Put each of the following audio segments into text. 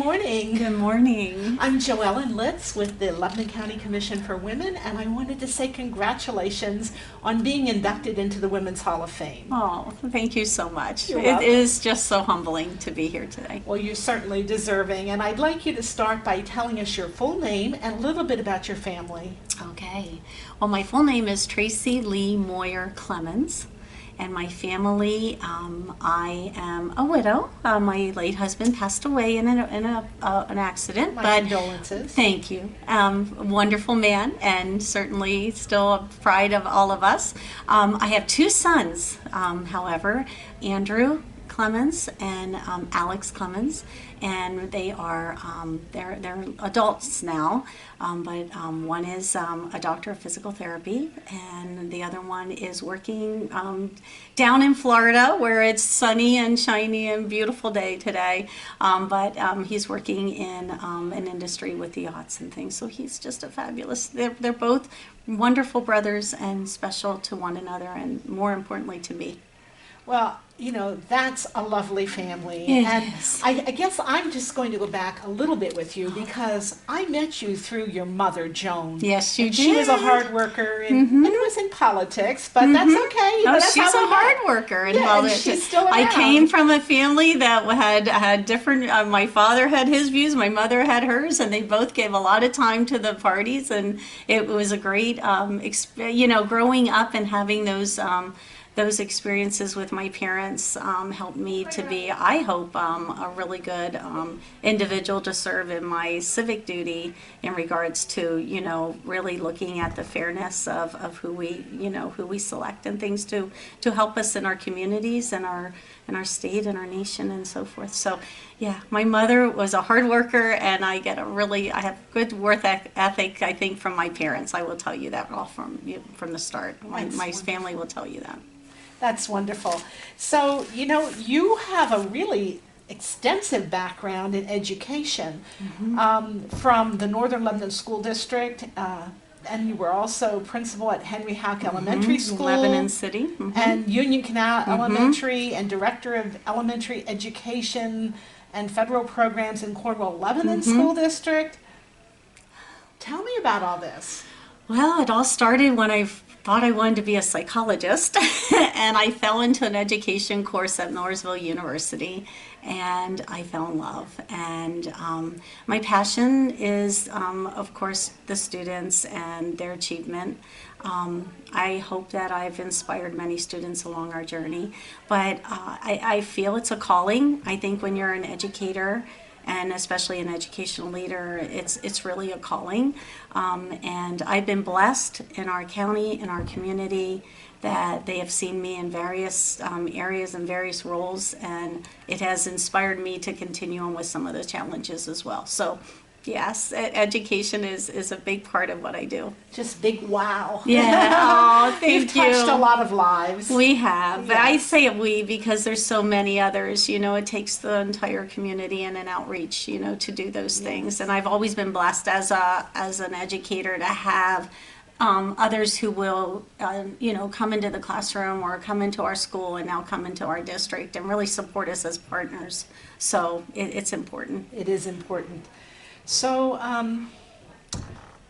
morning. Good morning. I'm Joellen Litz with the Lebanon County Commission for Women, and I wanted to say congratulations on being inducted into the Women's Hall of Fame. Oh, thank you so much. You're It welcome. is just so humbling to be here today. Well, you're certainly deserving, and I'd like you to start by telling us your full name and a little bit about your family. Okay. Well, my full name is Tracie Lee Moyer Clemens, and my family, I am a widow. My late husband passed away in an accident. My condolences. Thank you. Wonderful man, and certainly still a pride of all of us. I have two sons, however, Andrew Clemens and Alex Clemens, and they are they're adults now, but one is a doctor of physical therapy, and the other one is working down in Florida, where it's sunny and shiny and beautiful day today, but he's working in an industry with the yachts and things, so he's just a fabulous, they're both wonderful brothers and special to one another, and more importantly to me. Well, you know, that's a lovely family. Yes. And I guess I'm just going to go back a little bit with you because I met you through your mother, Joan. Yes, you and did. She was a hard worker and it was in politics, but that's okay. Oh, That's she's how a we met. hard worker. And Yeah, well, and she's still around. I came from a family that had different, my father had his views, my mother had hers, and they both gave a lot of time to the parties, and it was a great, growing up and having those experiences with my parents helped me to be, I hope, a really good individual to serve in my civic duty in regards to, really looking at the fairness of who we select and things to help us in our communities and our state and our nation and so forth. So yeah, my mother was a hard worker, and I have good work ethic, I think, from my parents. I will tell you that all from the start. My family will tell you that. That's wonderful. So, you have a really extensive background in education from the Northern Lebanon School District, and you were also principal at Henry Houck Elementary School, Lebanon City, and Union Canal Elementary, and Director of Elementary Education and Federal Programs in Cornwall Lebanon School District. Tell me about all this. Well, it all started when I thought I wanted to be a psychologist, and I fell into an education course at Mooresville University, and I fell in love. And my passion is, of course, the students and their achievement. I hope that I've inspired many students along our journey, but I feel it's a calling. I think when you're an educator, and especially an educational leader, it's really a calling. And I've been blessed in our county, in our community, that they have seen me in various areas and various roles, and it has inspired me to continue on with some of the challenges as well. So yes, education is a big part of what I do. Just big wow. Yeah, oh, thank You've touched a lot of lives. We have, but Yes. I say we because there's so many others. It takes the entire community and an outreach, to do those things. And I've always been blessed as an educator to have others who will, come into the classroom or come into our school and now come into our district and really support us as partners. So it's important. It is important. So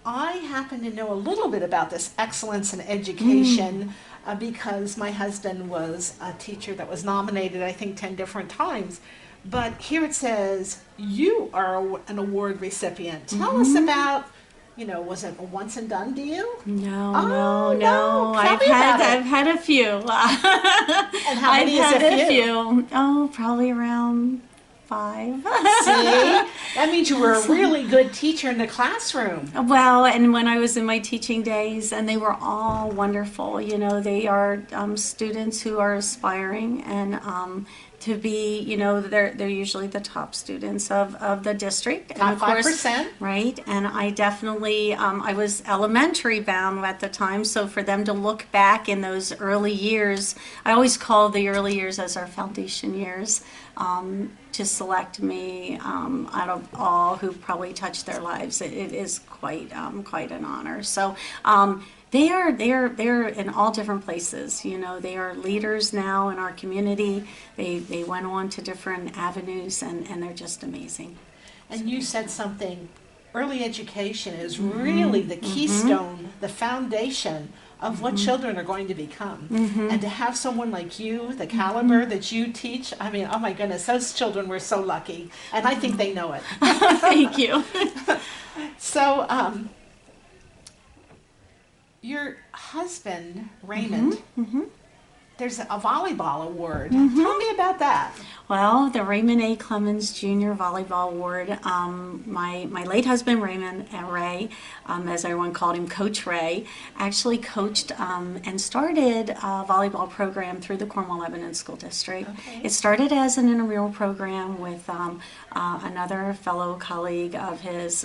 I happen to know a little bit about this excellence in education because my husband was a teacher that was nominated, I think, 10 different times. But here it says you are an award recipient. Tell us about, was it a once and done deal? No. Tell I've me about it. I've had a few. And how many I've is had a a few? few. Oh, probably around 5. See? That means you were a really good teacher in the classroom. Well, and when I was in my teaching days, and they were all wonderful. They are students who are aspiring and to be, they're usually the top students of the district. And Top of course, 5%. right? And I definitely, I was elementary bound at the time, so for them to look back in those early years, I always call the early years as our foundation years, to select me out of all who probably touched their lives. It is quite an honor. So they're in all different places. They are leaders now in our community. They went on to different avenues, and they're just amazing. And you said something, early education is really the keystone, the foundation of what children are going to become. And to have someone like you, the caliber that you teach, I mean, oh my goodness, those children were so lucky. And I think they know it. Thank you. So, your husband, Raymond, there's a volleyball award. Tell me about that. Well, the Raymond A. Clemens Jr. Volleyball Award, my late husband Raymond Ray, as everyone called him, Coach Ray, actually coached and started a volleyball program through the Cornwall-Lebanon School District. Okay. It started as an intramural program with another fellow colleague of his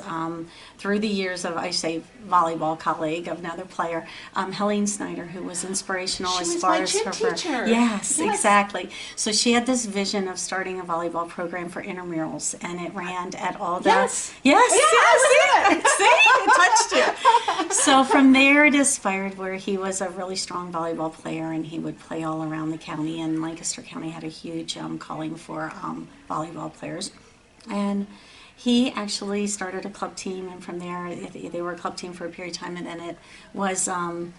through the years of, I say volleyball colleague, of another player, Helene Snyder, who was inspirational She as was far my as gym her. teacher. Yes, Yes. exactly. So she had this vision of starting a volleyball program for intramurals, and it ran at all the Yes. yes, I yes, see, it touched you. So from there it aspired where he was a really strong volleyball player, and he would play all around the county, and Lancaster County had a huge calling for volleyball players. And he actually started a club team, and from there they were a club team for a period of time, and then it was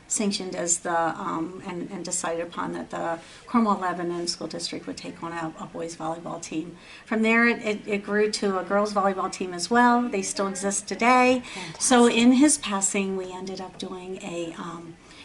sanctioned as the and decided upon that the Cornwall-Lebanon School District would take on a boys volleyball team. From there it grew to a girls volleyball team as well. They still exist today. Fantastic. So in his passing, we ended up doing a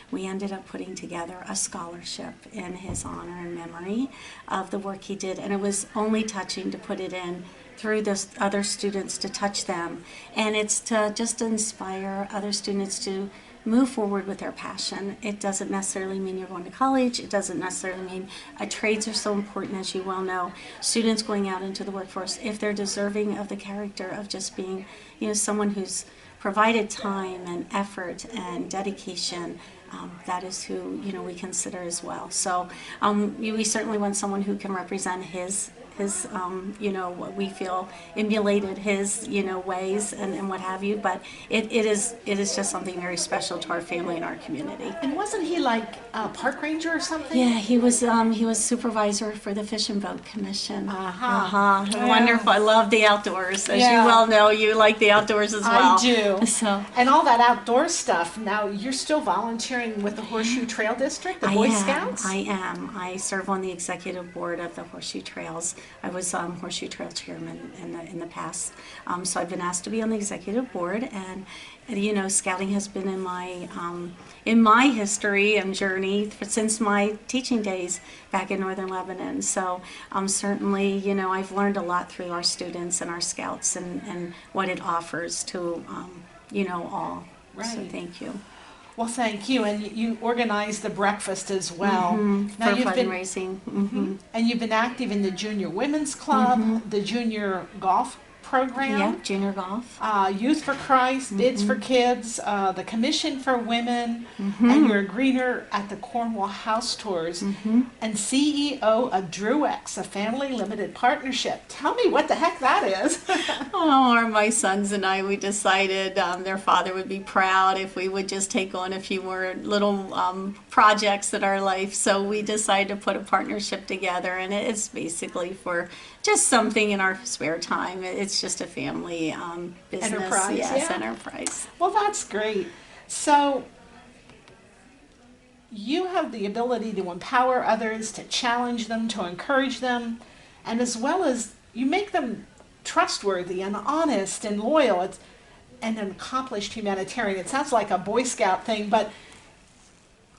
we ended up putting together a scholarship in his honor and memory of the work he did, and it was only touching to put it in through the other students, to touch them, and it's to just inspire other students to move forward with their passion. It doesn't necessarily mean you're going to college. It doesn't necessarily mean trades are so important, as you well know. Students going out into the workforce, if they're deserving of the character of just being, someone who's provided time and effort and dedication, that is who we consider as well. So we certainly want someone who can represent his what we feel emulated his ways and what have you, but it is just something very special to our family and our community. And wasn't he like a park ranger or something? Yeah, he was supervisor for the Fish and Boat Commission. Yeah. Wonderful. I love the outdoors. As Yeah. you well know, you like the outdoors as well. I do. So And all that outdoor stuff. Now you're still volunteering with the Horseshoe Trail District, the Boy Scouts? I am. I serve on the executive board of the Horseshoe Trails. I was Horseshoe Trail chairman in the past, so I've been asked to be on the executive board, and scouting has been in my history and journey since my teaching days back in northern Lebanon. So certainly, I've learned a lot through our students and our scouts and what it offers to all. Right. So thank you. Well, thank you. And you organized the breakfast as well. For fundraising. And you've been active in the Junior Women's Club, the Junior Golf Program. Yeah, junior golf. Youth for Christ, Bids for Kids, the Commission for Women, and you're a greeter at the Cornwall House Tours, and CEO of Druex, a family limited partnership. Tell me what the heck that is. My sons and I, we decided their father would be proud if we would just take on a few more little projects in our life. So we decided to put a partnership together, and it's basically for just something in our spare time. It's just a family business. Enterprise, Yes, yeah. enterprise. Well, that's great. So you have the ability to empower others, to challenge them, to encourage them, and as well as you make them trustworthy and honest and loyal. And an accomplished humanitarian. It sounds like a Boy Scout thing, but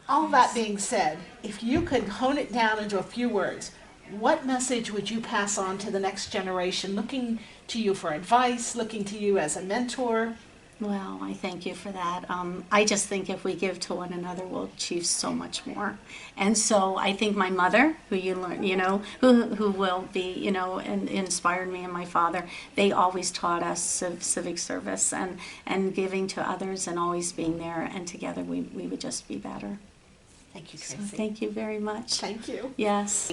all that being said, if you could hone it down into a few words, what message would you pass on to the next generation, looking to you for advice, looking to you as a mentor? Well, I thank you for that. I just think if we give to one another, we'll achieve so much more. And so I think my mother, who you learn, who will be, and inspired me, and my father, they always taught us civic service and giving to others and always being there. And together we would just be better. Thank you, So Tracie. thank you very much. Thank you. Yes.